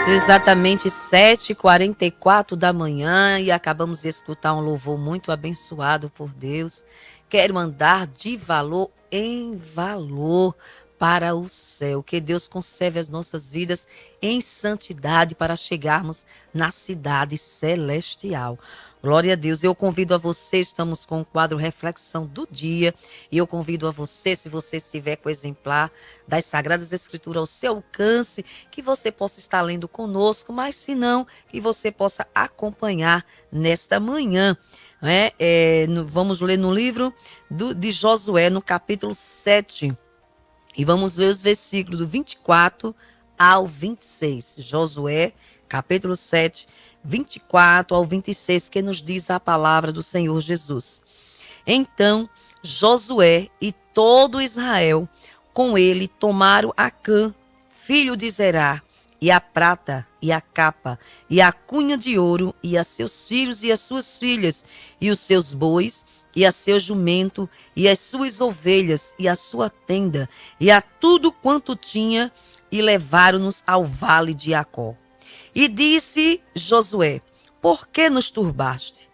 Exatamente 7h44 da manhã e acabamos de escutar um louvor muito abençoado por Deus. Quero andar de valor em valor para o céu. Que Deus conserve as nossas vidas em santidade para chegarmos na cidade celestial. Glória a Deus. Eu convido a você, estamos com o quadro Reflexão do Dia, e eu convido a você, se você estiver com o exemplar das Sagradas Escrituras ao seu alcance, que você possa estar lendo conosco, mas se não, que você possa acompanhar nesta manhã. Vamos ler no livro de Josué, no capítulo 7, e vamos ler os versículos do 24 ao 26. Josué, capítulo 7, 24 ao 26, que nos diz a palavra do Senhor Jesus. Então Josué e todo Israel com ele tomaram Acã, filho de Zerá, e a prata, e a capa, e a cunha de ouro, e a seus filhos e as suas filhas, e os seus bois, e a seu jumento, e as suas ovelhas, e a sua tenda, e a tudo quanto tinha, e levaram-nos ao vale de Jacó. E disse Josué: por que nos turbaste?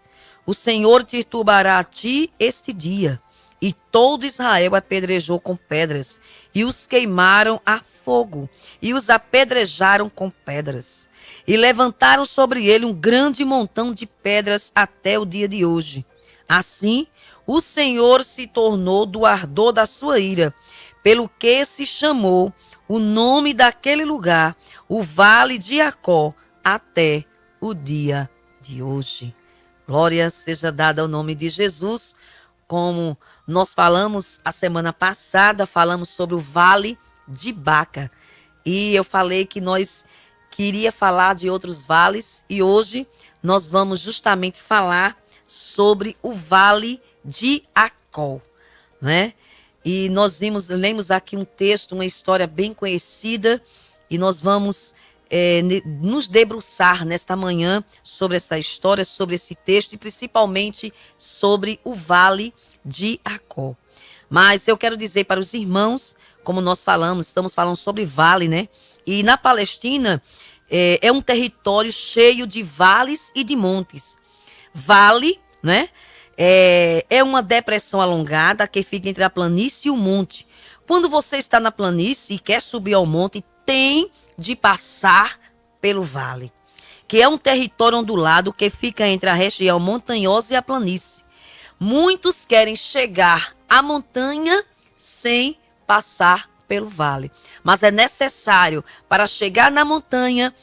O Senhor te turbará a ti este dia. E todo Israel apedrejou com pedras, e os queimaram a fogo, e os apedrejaram com pedras. E levantaram sobre ele um grande montão de pedras até o dia de hoje. Assim, o Senhor se tornou do ardor da sua ira, pelo que se chamou o nome daquele lugar, o Vale de Jacó, até o dia de hoje. Glória seja dada ao nome de Jesus. Como nós falamos a semana passada, falamos sobre o Vale de Baca. E eu falei que nós queria falar de outros vales, e hoje nós vamos justamente falar sobre o Vale de Jacó, né? E nós lemos aqui um texto, uma história bem conhecida, e nós vamos nos debruçar nesta manhã sobre essa história, sobre esse texto, e principalmente sobre o Vale de Jacó. Mas eu quero dizer para os irmãos, como nós estamos falando sobre vale, né? E na Palestina é um território cheio de vales e de montes. Vale, né? É uma depressão alongada que fica entre a planície e o monte. Quando você está na planície e quer subir ao monte, tem de passar pelo vale, que é um território ondulado que fica entre a região montanhosa e a planície. Muitos querem chegar à montanha sem passar pelo vale, mas é necessário, para chegar na montanha,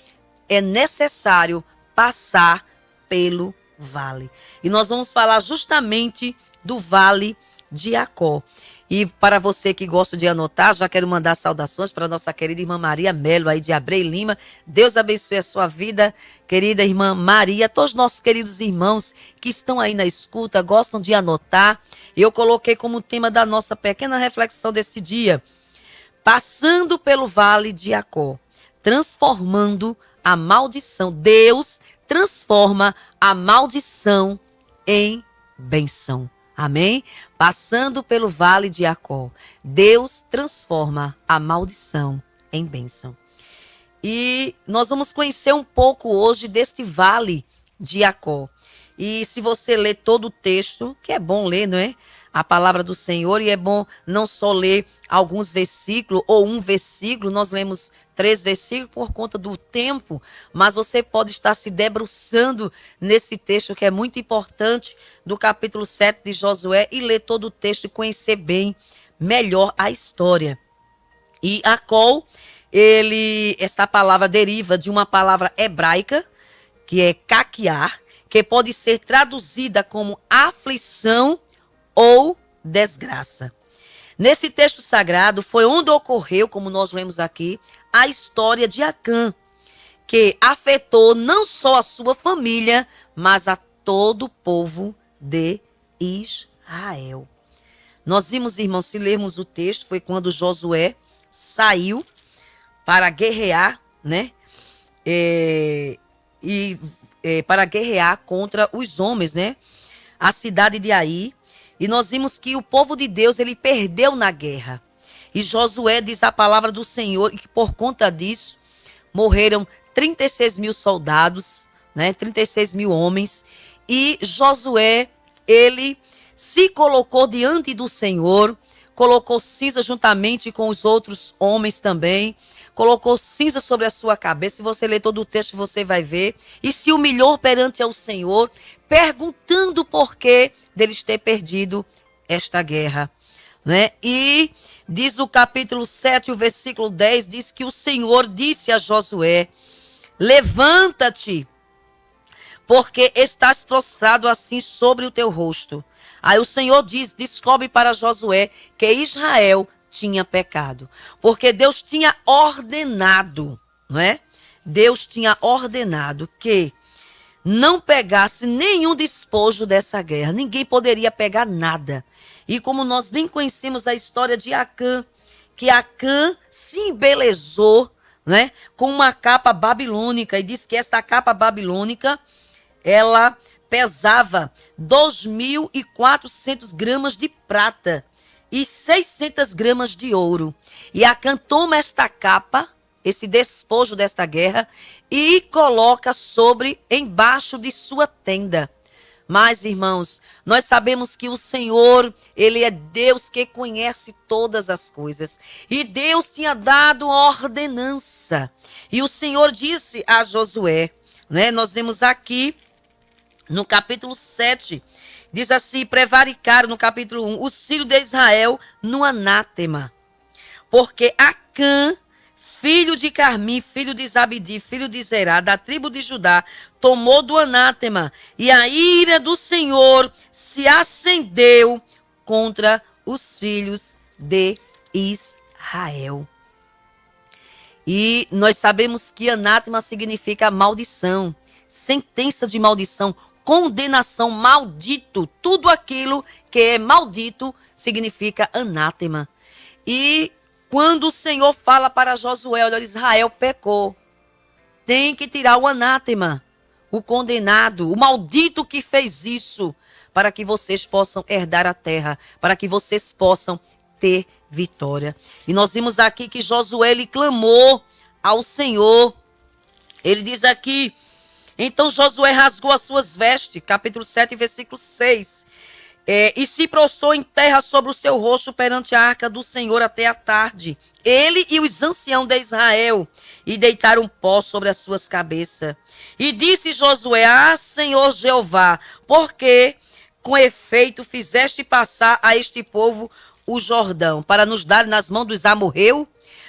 é necessário passar pelo vale. E nós vamos falar justamente do Vale de Jacó. E para você que gosta de anotar, já quero mandar saudações para a nossa querida irmã Maria Melo, aí de Abreu Lima. Deus abençoe a sua vida, querida irmã Maria. Todos os nossos queridos irmãos que estão aí na escuta, gostam de anotar. Eu coloquei como tema da nossa pequena reflexão deste dia: passando pelo Vale de Jacó, transformando a maldição. Deus transforma a maldição em bênção. Amém? Passando pelo Vale de Jacó, Deus transforma a maldição em bênção. E nós vamos conhecer um pouco hoje deste Vale de Jacó. E se você ler todo o texto, que é bom ler, não é? A palavra do Senhor, e é bom não só ler alguns versículos ou um versículo, nós lemos 3 versículos por conta do tempo, mas você pode estar se debruçando nesse texto que é muito importante, do capítulo 7 de Josué, e ler todo o texto e conhecer bem, melhor a história. E Jacó, esta palavra deriva de uma palavra hebraica, que é caquear, que pode ser traduzida como aflição ou desgraça. Nesse texto sagrado foi onde ocorreu, como nós lemos aqui, a história de Acã, que afetou não só a sua família, mas a todo o povo de Israel. Nós vimos, irmãos, se lermos o texto, foi quando Josué saiu para guerrear, né? Para guerrear contra os homens, né? A cidade de Ai. E nós vimos que o povo de Deus, ele perdeu na guerra. E Josué diz a palavra do Senhor, e que por conta disso morreram 36 mil soldados, né? 36 mil homens. E Josué, ele se colocou diante do Senhor, colocou cinza juntamente com os outros homens também, colocou cinza sobre a sua cabeça. Se você ler todo o texto, você vai ver. E se humilhou perante ao Senhor, perguntando por que deles ter perdido esta guerra, né? E diz o capítulo 7, o versículo 10, diz que o Senhor disse a Josué: levanta-te, porque estás prostrado assim sobre o teu rosto. Aí o Senhor descobre para Josué que Israel tinha pecado, porque Deus tinha ordenado, não é? Deus tinha ordenado que não pegasse nenhum despojo dessa guerra. Ninguém poderia pegar nada. E como nós bem conhecemos a história de Acã, que Acã se embelezou, né, com uma capa babilônica, e diz que esta capa babilônica, ela pesava 2.400 gramas de prata e 600 gramas de ouro. E Acã toma esta capa, esse despojo desta guerra, e coloca embaixo de sua tenda. Mas, irmãos, nós sabemos que o Senhor, ele é Deus que conhece todas as coisas. E Deus tinha dado ordenança. E o Senhor disse a Josué, né? Nós vemos aqui no capítulo 7, diz assim: prevaricaram no capítulo 1, os filhos de Israel no anátema. Porque Acã, filho de Carmi, filho de Zabdi, filho de Zerá, da tribo de Judá, tomou do anátema, e a ira do Senhor se acendeu contra os filhos de Israel. E nós sabemos que anátema significa maldição, sentença de maldição, condenação, maldito. Tudo aquilo que é maldito significa anátema. E quando o Senhor fala para Josué, olha, Israel pecou, tem que tirar o anátema, o condenado, o maldito que fez isso, para que vocês possam herdar a terra, para que vocês possam ter vitória. E nós vimos aqui que Josué, ele clamou ao Senhor. Ele diz aqui: então Josué rasgou as suas vestes, capítulo 7, versículo 6. E se prostrou em terra sobre o seu rosto perante a arca do Senhor até a tarde. Ele e os anciãos de Israel, e deitaram pó sobre as suas cabeças. E disse Josué: ah, Senhor Jeová, porque com efeito fizeste passar a este povo o Jordão, para nos dar nas mãos dos amorreus,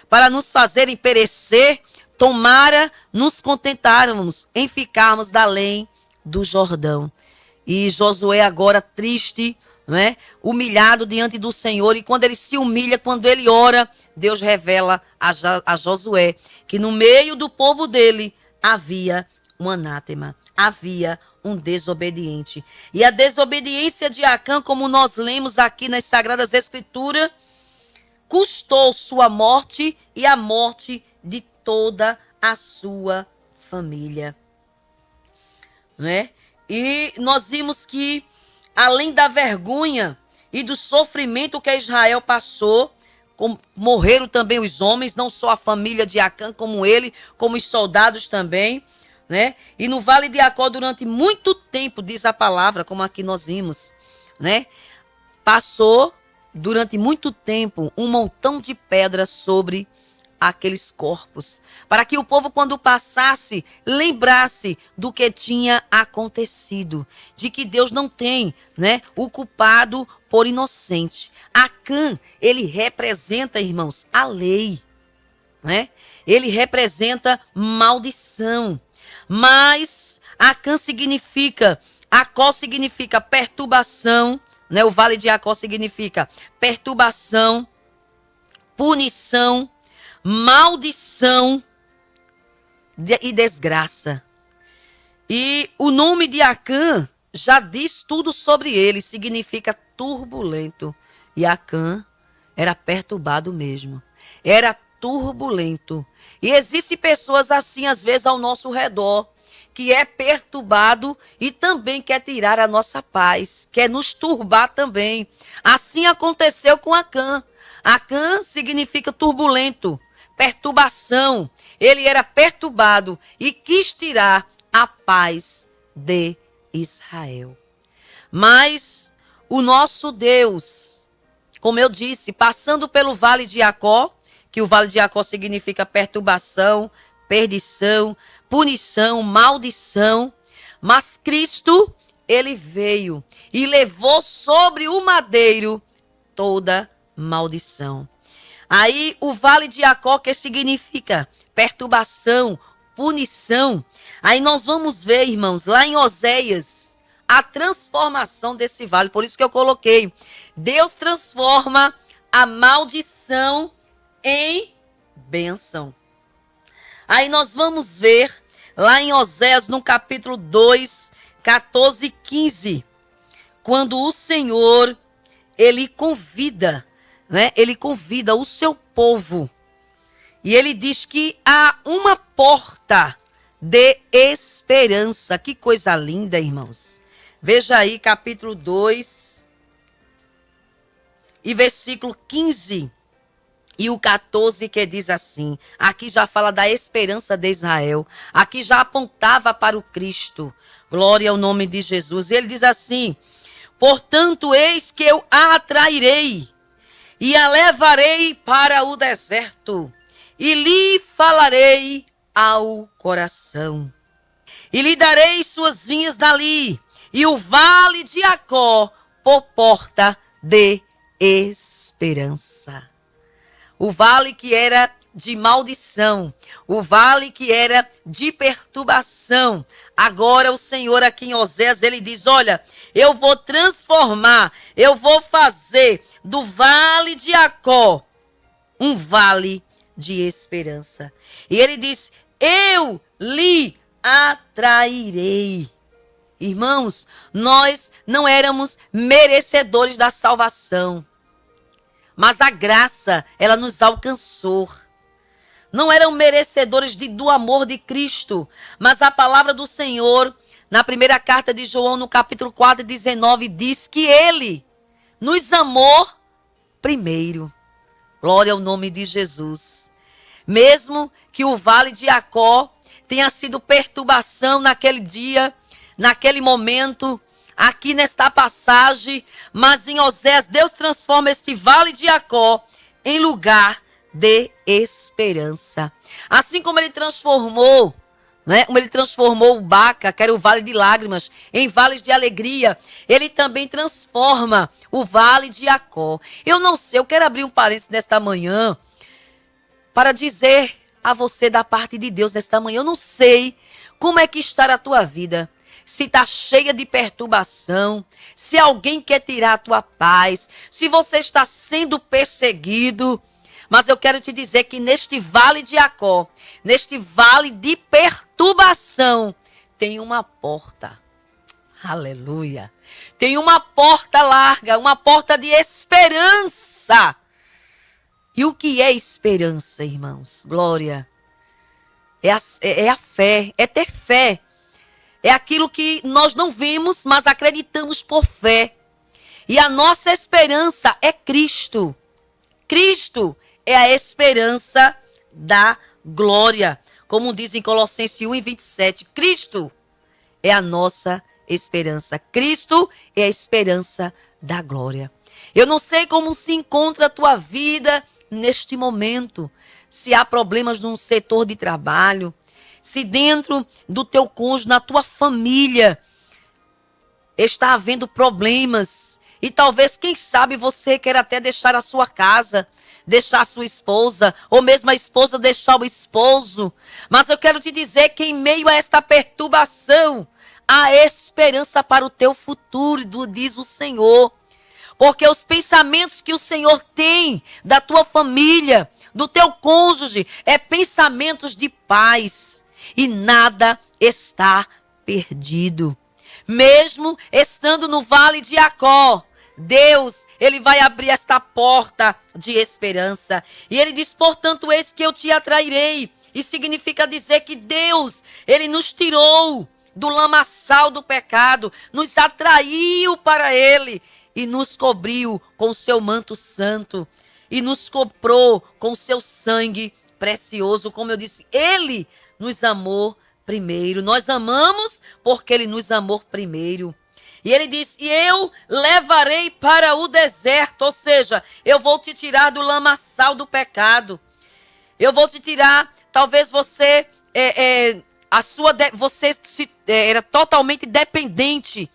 para nos fazerem perecer? Tomara nos contentáramos em ficarmos da além do Jordão. E Josué agora triste, né? Humilhado diante do Senhor. E quando ele se humilha, quando ele ora, Deus revela a Josué que no meio do povo dele havia um anátema, havia um desobediente. E a desobediência de Acã, como nós lemos aqui nas Sagradas Escrituras, custou sua morte e a morte de toda a sua família, né? E nós vimos que, além da vergonha e do sofrimento que Israel passou, morreram também os homens, não só a família de Acã, como ele, como os soldados também, né? E no Vale de Acó, durante muito tempo, diz a palavra, como aqui nós vimos, né? Passou, durante muito tempo, um montão de pedra sobre aqueles corpos, para que o povo, quando passasse, lembrasse do que tinha acontecido, de que Deus não tem, né, o culpado por inocente. Acã, ele representa, irmãos, a lei, né? Ele representa maldição. Mas Acã significa, Acó significa perturbação, né? O Vale de Acó significa perturbação, punição, maldição e desgraça. E o nome de Acã já diz tudo sobre ele, significa turbulento. E Acã era perturbado mesmo, era turbulento. E existem pessoas assim, às vezes, ao nosso redor, que é perturbado e também quer tirar a nossa paz, quer nos turbar também. Assim aconteceu com Acã. Acã significa turbulento, perturbação. ele era perturbado e quis tirar a paz de Israel. Mas o nosso Deus, como eu disse, passando pelo vale de Jacó, que o vale de Jacó significa perturbação, perdição, punição, maldição, mas Cristo, ele veio e levou sobre o madeiro toda maldição. Aí o vale de Jacó, que significa perturbação, punição. Aí nós vamos ver, irmãos, lá em Oséias, a transformação desse vale. Por isso que eu coloquei. Deus transforma a maldição em bênção. Aí nós vamos ver lá em Oséias, no capítulo 2, 14 e 15, quando o Senhor, ele convida, né? Ele convida o seu povo. E ele diz que há uma porta de esperança. Que coisa linda, irmãos. Veja aí, capítulo 2 e versículo 15 e o 14, que diz assim. Aqui já fala da esperança de Israel. Aqui já apontava para o Cristo. Glória ao nome de Jesus. Ele diz assim: portanto, eis que eu a atrairei e a levarei para o deserto e lhe falarei ao coração. E lhe darei suas vinhas dali e o vale de Jacó por porta de esperança. O vale que era de maldição, o vale que era de perturbação. Agora o Senhor aqui em Oséias, ele diz, olha, eu vou transformar, eu vou fazer do vale de Jacó um vale de esperança. E ele diz, eu lhe atrairei. Irmãos, nós não éramos merecedores da salvação. Mas a graça, ela nos alcançou. Não eram merecedores do amor de Cristo. Mas a palavra do Senhor, na primeira carta de João, no capítulo 4, 19, diz que Ele nos amou primeiro. Glória ao nome de Jesus. Mesmo que o vale de Jacó tenha sido perturbação naquele dia, naquele momento, aqui nesta passagem, mas em Oséias, Deus transforma este vale de Jacó em lugar de esperança. Assim como ele transformou, né? Como ele transformou o Baca, que era o vale de lágrimas, em vales de alegria, ele também transforma o vale de Jacó. Eu não sei, eu quero abrir um parênteses nesta manhã para dizer a você da parte de Deus nesta manhã. Eu não sei como é que está a tua vida. Se está cheia de perturbação, se alguém quer tirar a tua paz, se você está sendo perseguido. Mas eu quero te dizer que neste vale de Jacó, neste vale de perturbação, tem uma porta. Aleluia. Tem uma porta larga, uma porta de esperança. E o que é esperança, irmãos? Glória. É a fé, é ter fé. É aquilo que nós não vimos, mas acreditamos por fé. E a nossa esperança é Cristo. Cristo é a esperança da glória. Como diz em Colossenses 1:27, Cristo é a nossa esperança. Cristo é a esperança da glória. Eu não sei como se encontra a tua vida neste momento. Se há problemas no setor de trabalho, se dentro do teu cônjuge, na tua família, está havendo problemas. E talvez, quem sabe, você quer até deixar a sua casa, deixar a sua esposa, ou mesmo a esposa deixar o esposo. Mas eu quero te dizer que em meio a esta perturbação, há esperança para o teu futuro, diz o Senhor. Porque os pensamentos que o Senhor tem da tua família, do teu cônjuge, é pensamentos de paz. E nada está perdido. Mesmo estando no vale de Jacó, Deus, ele vai abrir esta porta de esperança. E ele diz, portanto, eis que eu te atrairei. E significa dizer que Deus, ele nos tirou do lamaçal do pecado, nos atraiu para ele e nos cobriu com o seu manto santo e nos comprou com o seu sangue precioso. Como eu disse, ele nos amou primeiro. Nós amamos porque ele nos amou primeiro. E ele diz, e eu levarei para o deserto, ou seja, eu vou te tirar do lamaçal do pecado. Eu vou te tirar, talvez você, era totalmente dependente.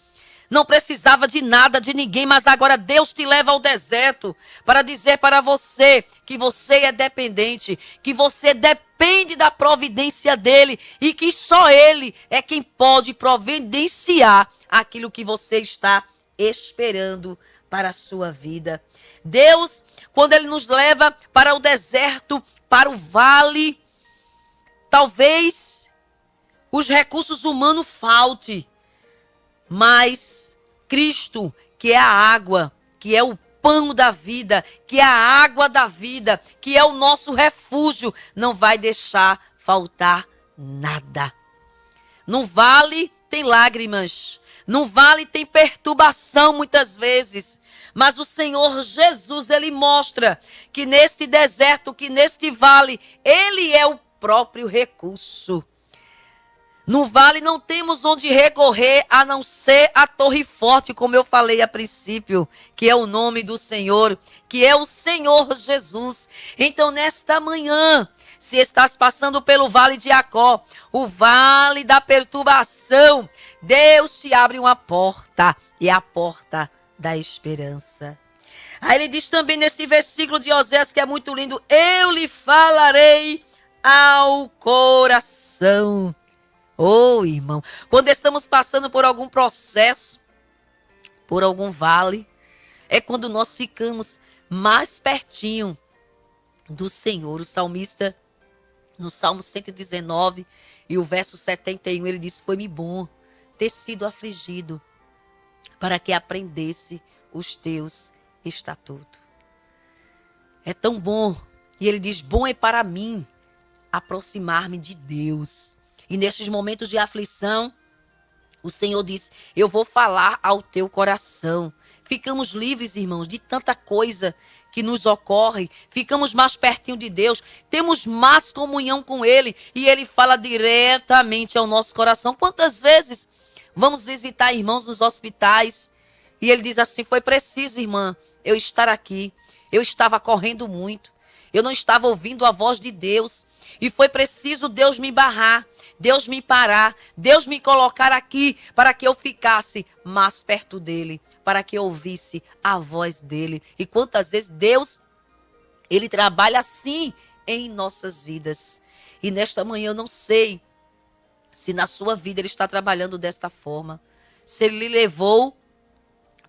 Não precisava de nada, de ninguém, mas agora Deus te leva ao deserto para dizer para você que você é dependente, que você depende da providência dele e que só ele é quem pode providenciar aquilo que você está esperando para a sua vida. Deus, quando ele nos leva para o deserto, para o vale, talvez os recursos humanos faltem. Mas Cristo, que é a água, que é o pão da vida, que é a água da vida, que é o nosso refúgio, não vai deixar faltar nada. No vale tem lágrimas, no vale tem perturbação muitas vezes, mas o Senhor Jesus, ele mostra que neste deserto, que neste vale, ele é o próprio recurso. No vale não temos onde recorrer a não ser a torre forte, como eu falei a princípio, que é o nome do Senhor, que é o Senhor Jesus. Então, nesta manhã, se estás passando pelo vale de Jacó, o vale da perturbação, Deus te abre uma porta, e é a porta da esperança. Aí ele diz também nesse versículo de Oséias, que é muito lindo, eu lhe falarei ao coração. Oh, irmão, quando estamos passando por algum processo, por algum vale, é quando nós ficamos mais pertinho do Senhor. O salmista, no Salmo 119 e o verso 71, ele diz, foi-me bom ter sido afligido para que aprendesse os teus estatutos. É tão bom. E ele diz, bom é para mim aproximar-me de Deus. E nesses momentos de aflição, o Senhor diz, eu vou falar ao teu coração. Ficamos livres, irmãos, de tanta coisa que nos ocorre. Ficamos mais pertinho de Deus. Temos mais comunhão com Ele. E Ele fala diretamente ao nosso coração. Quantas vezes vamos visitar irmãos nos hospitais e Ele diz assim, foi preciso, irmã, eu estar aqui. Eu estava correndo muito. Eu não estava ouvindo a voz de Deus. E foi preciso Deus me barrar, Deus me parar, Deus me colocar aqui para que eu ficasse mais perto dele, para que eu ouvisse a voz dele. E quantas vezes Deus, ele trabalha assim em nossas vidas. E nesta manhã eu não sei se na sua vida ele está trabalhando desta forma. Se ele lhe levou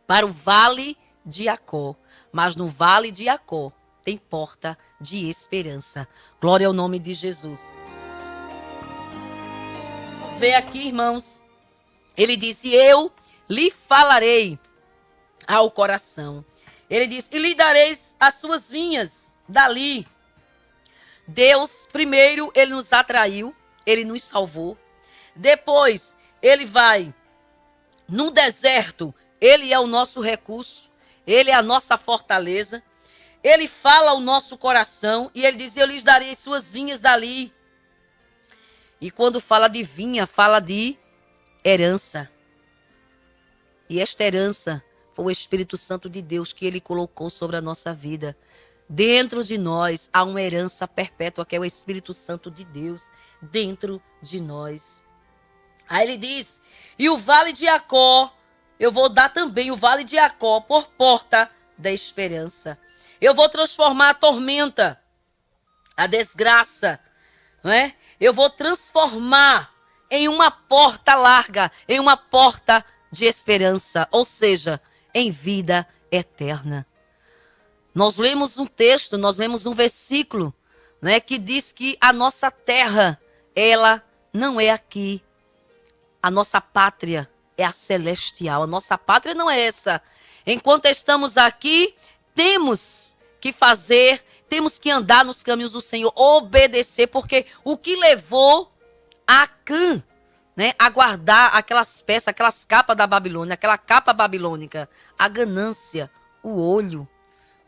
para o vale de Jacó, mas no vale de Jacó tem porta de esperança. Glória ao nome de Jesus. Vamos ver aqui, irmãos. Ele disse, eu lhe falarei ao coração. Ele disse, e lhe dareis as suas vinhas dali. Deus, primeiro, ele nos atraiu, ele nos salvou. Depois, ele vai no deserto, ele é o nosso recurso, ele é a nossa fortaleza. Ele fala ao nosso coração e ele diz, eu lhes darei as suas vinhas dali. E quando fala de vinha, fala de herança. E esta herança foi o Espírito Santo de Deus que ele colocou sobre a nossa vida. Dentro de nós há uma herança perpétua que é o Espírito Santo de Deus dentro de nós. Aí ele diz, e o vale de Jacó, eu vou dar também o vale de Jacó por porta da esperança. Eu vou transformar a tormenta, a desgraça, não é? Eu vou transformar em uma porta larga, em uma porta de esperança, ou seja, em vida eterna. Nós lemos um texto, nós lemos um versículo, né, que diz que a nossa terra, ela não é aqui. A nossa pátria é a celestial. A nossa pátria não é essa. Enquanto estamos aqui, temos que fazer, temos que andar nos caminhos do Senhor, obedecer, porque o que levou Acã, né, a guardar aquelas peças, aquelas capas da Babilônia, aquela capa babilônica, a ganância, o olho,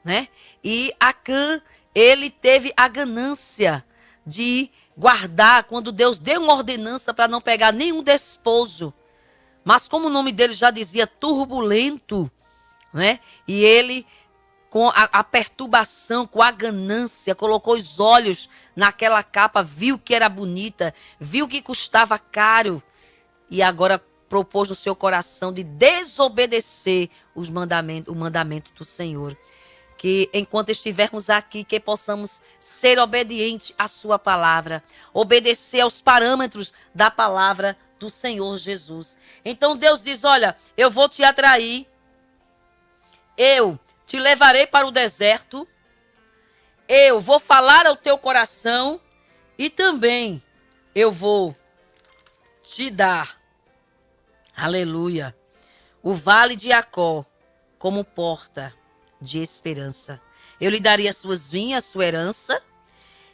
né? E Acã, ele teve a ganância, de guardar, quando Deus deu uma ordenança para não pegar nenhum desposo. Mas como o nome dele já dizia, turbulento, né? E ele, com a perturbação, com a ganância, colocou os olhos naquela capa, viu que era bonita, viu que custava caro e agora propôs no seu coração de desobedecer o mandamento do Senhor. Que enquanto estivermos aqui, que possamos ser obedientes à sua palavra, obedecer aos parâmetros da palavra do Senhor Jesus. Então Deus diz, olha, eu vou te atrair, eu te levarei para o deserto, eu vou falar ao teu coração e também eu vou te dar, aleluia, o vale de Jacó como porta de esperança. Eu lhe daria as suas vinhas, sua herança,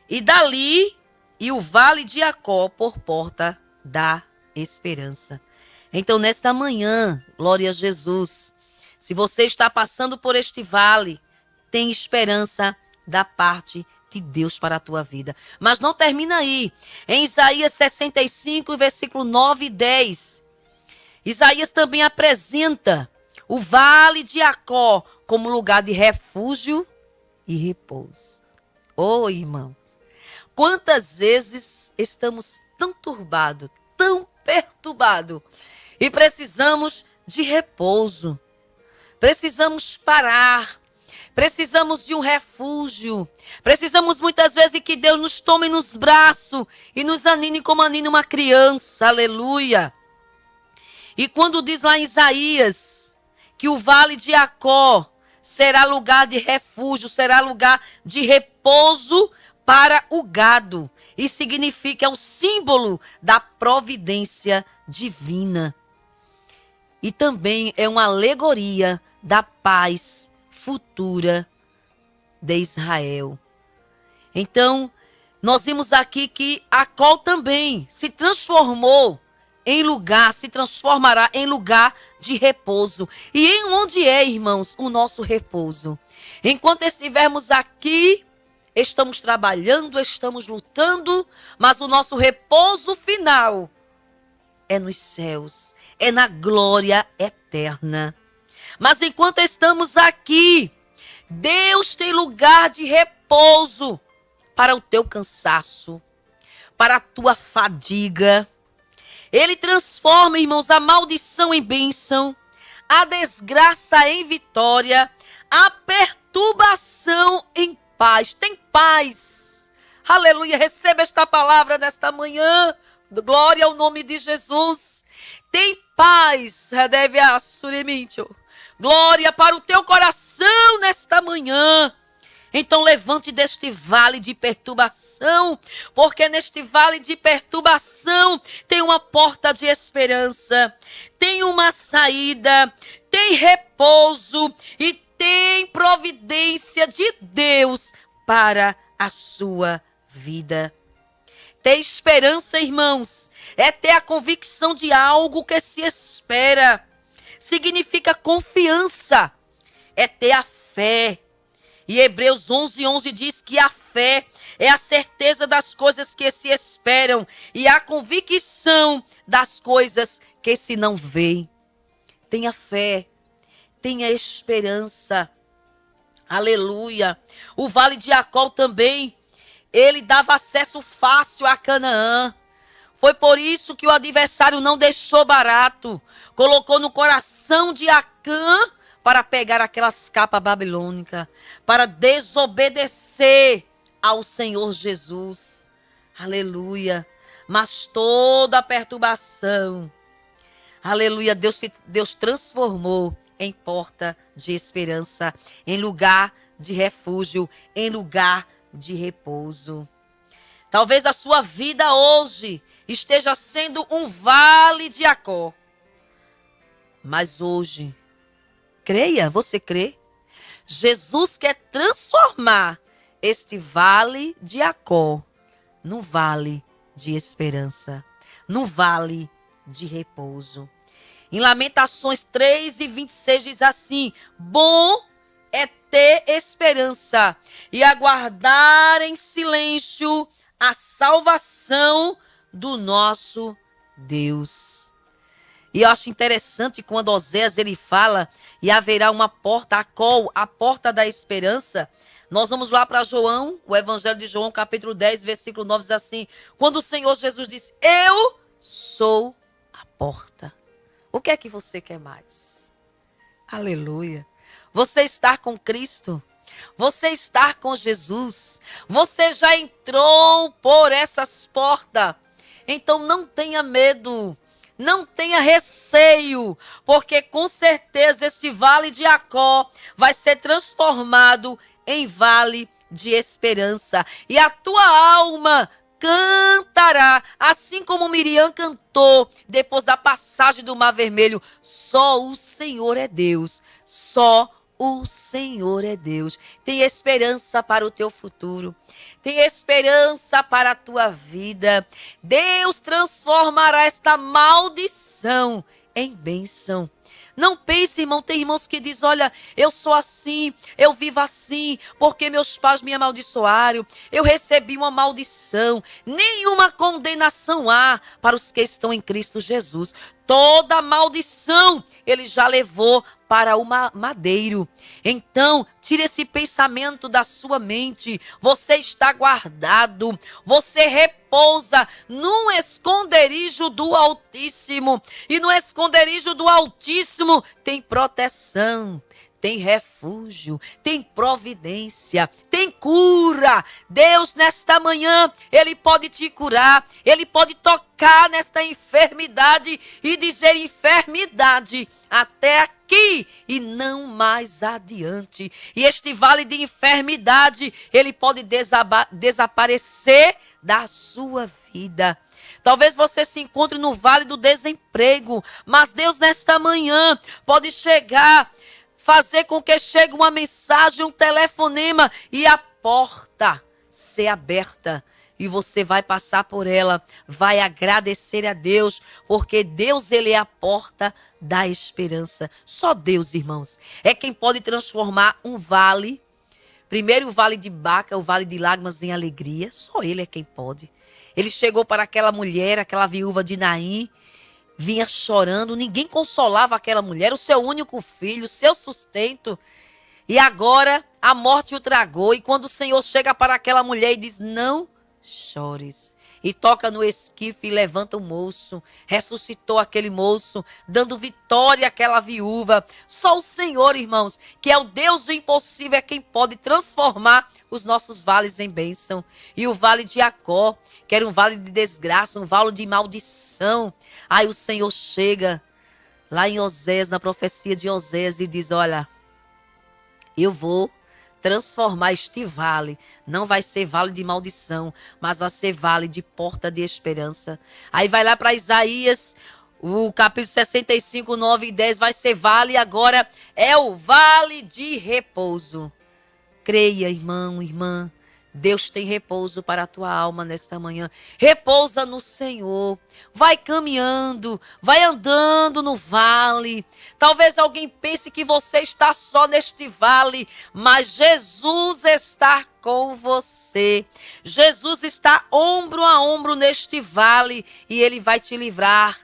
e dali e o vale de Jacó por porta da esperança. Então, nesta manhã, glória a Jesus, se você está passando por este vale, tem esperança da parte de Deus para a tua vida. Mas não termina aí. Em Isaías 65, versículo 9 e 10, Isaías também apresenta o vale de Jacó como lugar de refúgio e repouso. Oh, irmãos, quantas vezes estamos tão turbados, tão perturbados e precisamos de repouso. Precisamos parar. Precisamos de um refúgio. Precisamos muitas vezes de que Deus nos tome nos braços e nos anime como anima uma criança. Aleluia. E quando diz lá em Isaías que o vale de Jacó será lugar de refúgio, será lugar de repouso para o gado. Isso significa, é um símbolo da providência divina. E também é uma alegoria da paz futura de Israel. Então, nós vimos aqui que Jacó também se transformou em lugar, se transformará em lugar de repouso. E em onde é, irmãos, o nosso repouso? Enquanto estivermos aqui, estamos trabalhando, estamos lutando, mas o nosso repouso final é nos céus, é na glória eterna. Mas enquanto estamos aqui, Deus tem lugar de repouso para o teu cansaço, para a tua fadiga. Ele transforma, irmãos, a maldição em bênção, a desgraça em vitória, a perturbação em paz. Tem paz. Aleluia. Receba esta palavra nesta manhã. Glória ao nome de Jesus. Tem paz. Glória para o teu coração nesta manhã. Então levante deste vale de perturbação, porque neste vale de perturbação tem uma porta de esperança, tem uma saída, tem repouso e tem providência de Deus para a sua vida. Ter esperança, irmãos, é ter a convicção de algo que se espera. Significa confiança, é ter a fé. E Hebreus 11:11 diz que a fé é a certeza das coisas que se esperam e a convicção das coisas que se não veem. Tenha fé, tenha esperança. Aleluia. O vale de Jacó também, ele dava acesso fácil a Canaã. Foi por isso que o adversário não deixou barato. Colocou no coração de Acã para pegar aquelas capas babilônicas, para desobedecer ao Senhor Jesus. Aleluia. Mas toda a perturbação, aleluia, Deus transformou em porta de esperança, em lugar de refúgio, em lugar de repouso. Talvez a sua vida hoje esteja sendo um vale de Jacó. Mas hoje, creia, você crê? Jesus quer transformar este vale de Jacó num vale de esperança, num vale de repouso. Em Lamentações 3:26 diz assim: bom é ter esperança e aguardar em silêncio a salvação do nosso Deus. E eu acho interessante quando Oséias ele fala, e haverá uma porta, a porta da esperança. Nós vamos lá para João, o Evangelho de João, capítulo 10, versículo 9, diz assim: quando o Senhor Jesus disse, eu sou a porta. O que é que você quer mais? Aleluia. Você estar com Cristo, você estar com Jesus, você já entrou por essas portas. Então não tenha medo, não tenha receio, porque com certeza este vale de Jacó vai ser transformado em vale de esperança. E a tua alma cantará, assim como Miriam cantou depois da passagem do Mar Vermelho. Só o Senhor é Deus, só o Senhor é Deus. Tem esperança para o teu futuro. Tem esperança para a tua vida. Deus transformará esta maldição em bênção. Não pense, irmão, tem irmãos que dizem, olha, eu sou assim, eu vivo assim, porque meus pais me amaldiçoaram, eu recebi uma maldição. Nenhuma condenação há para os que estão em Cristo Jesus. Toda maldição ele já levou para o madeiro. Então, tire esse pensamento da sua mente. Você está guardado. Você repousa num esconderijo do Altíssimo. E no esconderijo do Altíssimo tem proteção, tem refúgio, tem providência, tem cura. Deus, nesta manhã, Ele pode te curar. Ele pode tocar nesta enfermidade e dizer, enfermidade, até aqui e não mais adiante. E este vale de enfermidade, ele pode desaparecer da sua vida. Talvez você se encontre no vale do desemprego, mas Deus, nesta manhã, pode chegar, fazer com que chegue uma mensagem, um telefonema e a porta ser aberta. E você vai passar por ela, vai agradecer a Deus, porque Deus, ele é a porta da esperança. Só Deus, irmãos, é quem pode transformar um vale, primeiro o vale de Baca, o vale de lágrimas, em alegria. Só Ele é quem pode. Ele chegou para aquela mulher, aquela viúva de Naim, vinha chorando, ninguém consolava aquela mulher, o seu único filho, o seu sustento. E agora a morte o tragou. E quando o Senhor chega para aquela mulher e diz, não chores, e toca no esquife e levanta o moço, ressuscitou aquele moço, dando vitória àquela viúva. Só o Senhor, irmãos, que é o Deus do impossível, é quem pode transformar os nossos vales em bênção. E o vale de Jacó, que era um vale de desgraça, um vale de maldição, aí o Senhor chega lá em Oséias, na profecia de Oséias, e diz, olha, eu vou transformar este vale. Não vai ser vale de maldição, mas vai ser vale de porta de esperança. Aí vai lá para Isaías, o capítulo 65, 9 e 10, vai ser vale, agora é o vale de repouso. Creia, irmão, irmã, Deus tem repouso para a tua alma nesta manhã. Repousa no Senhor. Vai caminhando, vai andando no vale. Talvez alguém pense que você está só neste vale, mas Jesus está com você. Jesus está ombro a ombro neste vale e Ele vai te livrar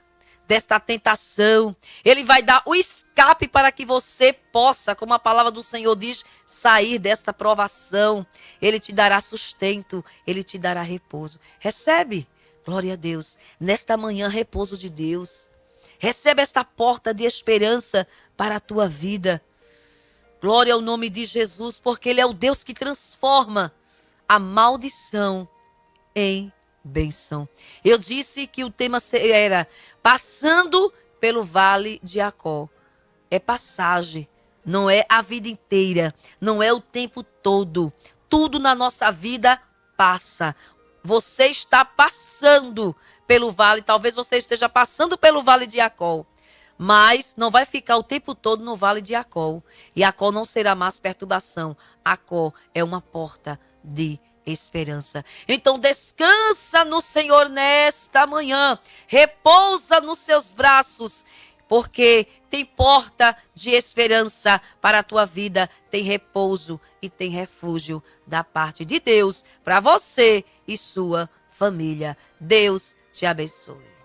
desta tentação. Ele vai dar o escape para que você possa, como a palavra do Senhor diz, sair desta provação. Ele te dará sustento, Ele te dará repouso. Recebe, glória a Deus, nesta manhã, repouso de Deus. Recebe esta porta de esperança para a tua vida. Glória ao nome de Jesus, porque Ele é o Deus que transforma a maldição em bênção. Eu disse que o tema era passando pelo vale de Jacó. É passagem, não é a vida inteira, não é o tempo todo. Tudo na nossa vida passa. Você está passando pelo vale, talvez você esteja passando pelo vale de Jacó, mas não vai ficar o tempo todo no vale de Jacó. Jacó não será mais perturbação. Jacó é uma porta de esperança. Então descansa no Senhor nesta manhã, repousa nos seus braços, porque tem porta de esperança para a tua vida, tem repouso e tem refúgio da parte de Deus para você e sua família. Deus te abençoe.